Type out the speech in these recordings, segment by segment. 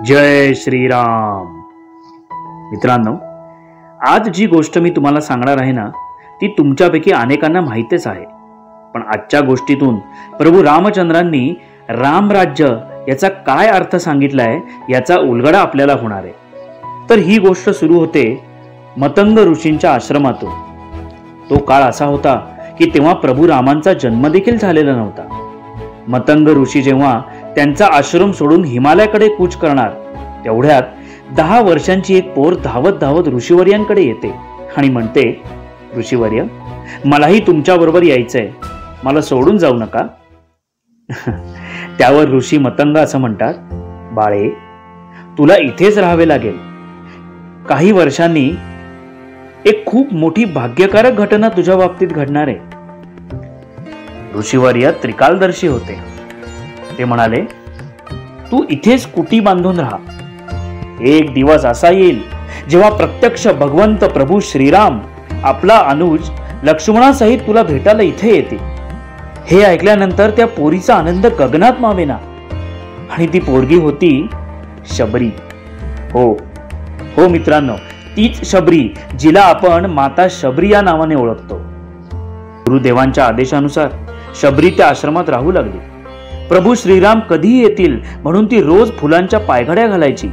जय श्रीराम. मित्रांनो, आज जी गोष्ट मी तुम्हाला सांगणार आहे ना, ती तुमच्यापैकी अनेकांना माहितीच आहे. पण आजच्या गोष्टीतून प्रभू रामचंद्रांनी रामराज्य याचा काय अर्थ सांगितलाय याचा उलगडा आपल्याला होणार आहे. तर ही गोष्ट सुरू होते मतंग ऋषींच्या आश्रमातून. तो काळ असा होता की तेव्हा प्रभू रामांचा जन्म देखील झालेला नव्हता. मतंग ऋषी जेव्हा त्यांचा आश्रम सोडून हिमालयाकडे कूच करणार, तेवढ्यात 10 वर्षांची एक पोर धावत धावत ऋषीवर्यांकडे येते आणि म्हणते, ऋषीवर्य, मलाही तुमच्या बरोबर यायचंय, मला सोडून जाऊ नका. त्यावर ऋषी मतंग असं म्हणतात, बाळे, तुला इथेच राहावे लागेल. काही वर्षांनी एक खूप मोठी भाग्यकारक घटना तुझ्या बाबतीत घडणार आहे. ऋषीवर्य त्रिकालदर्शी होते. ते म्हणाले, तू इथेच कुटी बांधून राहा. एक दिवस असा येईल जेव्हा प्रत्यक्ष भगवंत प्रभू श्रीराम आपला अनुज लक्ष्मणासहित तुला भेटायला इथे येते. हे ऐकल्यानंतर त्या पोरीचा आनंद गगनात मावेना. आणि ती पोरगी होती शबरी. हो मित्रांनो, तीच शबरी जिला आपण माता शबरी या नावाने ओळखतो. गुरुदेवांच्या आदेशानुसार शबरी त्या आश्रमात राहू लागली. प्रभू श्रीराम कधी येतील म्हणून ती रोज फुलांच्या पायघड्या घालायची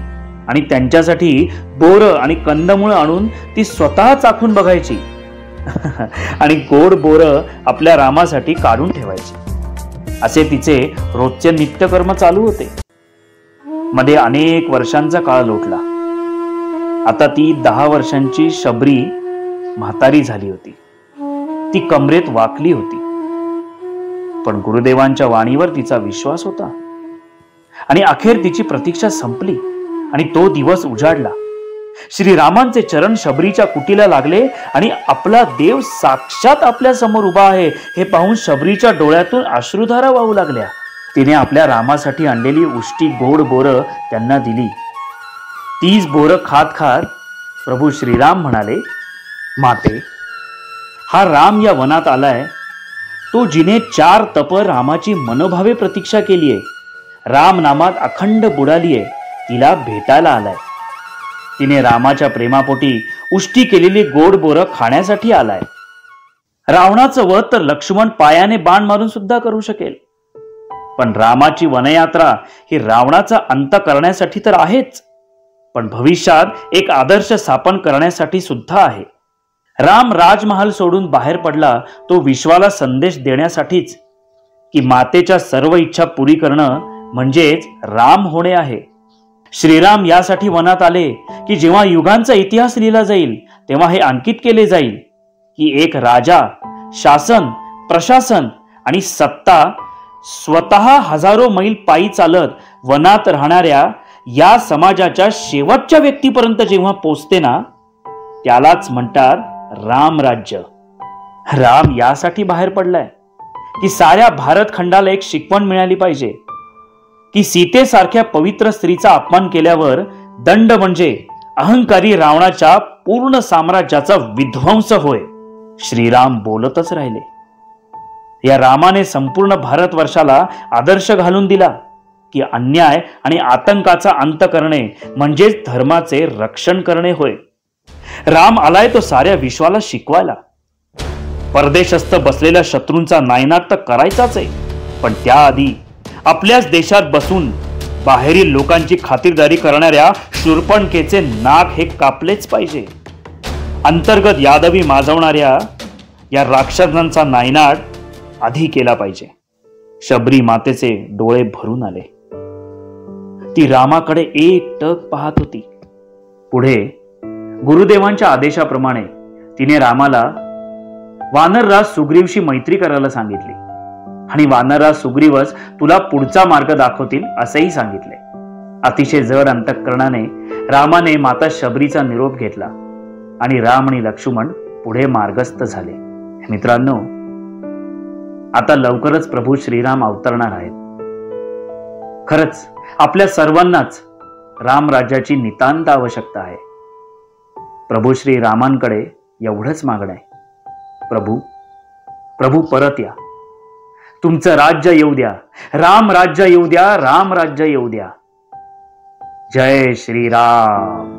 आणि त्यांच्यासाठी बोर आणि कंदमुळं आणून ती स्वतः चाखून बघायची आणि गोड बोर आपल्या रामासाठी काढून ठेवायची. असे तिचे रोजचे नित्यकर्म चालू होते. मध्ये अनेक वर्षांचा काळ लोटला. आता ती 10 वर्षांची शबरी म्हातारी झाली होती. ती कमरेत वाकली होती. पण गुरुदेवांच्या वाणीवर तिचा विश्वास होता आणि अखेर तिची प्रतीक्षा संपली आणि तो दिवस उजाडला. श्रीरामांचे चरण शबरीच्या कुटीला लागले आणि आपला देव साक्षात आपल्या समोर उभा आहे हे पाहून शबरीच्या डोळ्यातून अश्रुधारा वाहू लागल्या. तिने आपल्या रामासाठी आणलेली उष्टी गोड बोरं त्यांना दिली. तीच बोरं खात खात प्रभू श्रीराम म्हणाले, माते, हा राम या वनात आलाय तो जिने 4 तप रामाची मनोभावे प्रतीक्षा केलीये, राम नामात अखंड बुडालीये, तिला भेटायला आलाय. तिने रामाच्या प्रेमापोटी उष्टी केलेली गोड बोरं खाण्यासाठी आलाय. रावणाचं वध तर लक्ष्मण पायाने बाण मारून सुद्धा करू शकेल, पण रामाची वनयात्रा ही रावणाचा अंत करण्यासाठी तर आहेच, पण भविष्यात एक आदर्श स्थापन करण्यासाठी सुद्धा आहे. राम राजमहाल सोडून बाहेर पडला तो विश्वाला संदेश देण्यासाठीच की मातेच्या सर्व इच्छा पुरी करणं म्हणजेच राम होणे आहे. श्रीराम यासाठी वनात आले की जेव्हा युगांचा इतिहास लिहिला जाईल तेव्हा हे अंकित केले जाईल की एक राजा, शासन, प्रशासन आणि सत्ता स्वतः हजारो मैल पायी चालत वनात राहणाऱ्या या समाजाच्या शेवटच्या व्यक्तीपर्यंत जेव्हा पोचते ना, त्यालाच म्हणतात रामराज्य. राम यासाठी बाहेर पडलाय की साऱ्या भारत खंडाला एक शिकवण मिळाली पाहिजे की सीतेसारख्या पवित्र स्त्रीचा अपमान केल्यावर दंड म्हणजे अहंकारी रावणाच्या पूर्ण साम्राज्याचा विध्वंस होय. श्रीराम बोलतच राहिले. या रामाने संपूर्ण भारतवर्षाला आदर्श घालून दिला की अन्याय आणि आतंकाचा अंत करणे म्हणजेच धर्माचे रक्षण करणे होय. राम आलाय तो साऱ्या विश्वाला शिकवायला. परदेशस्थ बसलेल्या शत्रूंचा नायनाट तर करायचाच आहे, पण त्याआधी आपल्याच देशात बसून बाहेरील लोकांची खातिरदारी करणाऱ्या शूर्पणखेचे नाक हे कापलेच पाहिजे. अंतर्गत यादवी माजवणाऱ्या या राक्षसांचा नायनाट आधी केला पाहिजे. शबरी मातेचे डोळे भरून आले. ती रामाकडे एकटक पाहत होती. पुढे गुरुदेवांच्या आदेशाप्रमाणे तिने रामाला वानरराज सुग्रीवशी मैत्री करायला सांगितली आणि वानरराज सुग्रीवच तुला पुढचा मार्ग दाखवतील असेही सांगितले. अतिशय जड अंतःकरणाने रामाने माता शबरीचा निरोप घेतला आणि राम आणि लक्ष्मण पुढे मार्गस्थ झाले. मित्रांनो, आता लवकरच प्रभू श्रीराम अवतरणार आहेत. खरंच आपल्या सर्वांनाच रामराज्याची नितांत आवश्यकता आहे. प्रभू श्रीरामांकडे एवढंच मागणं आहे, प्रभू परत या, तुमचं राज्य येऊ द्या, राम राज्य येऊ द्या, राम राज्य येऊ द्या. जय श्रीराम.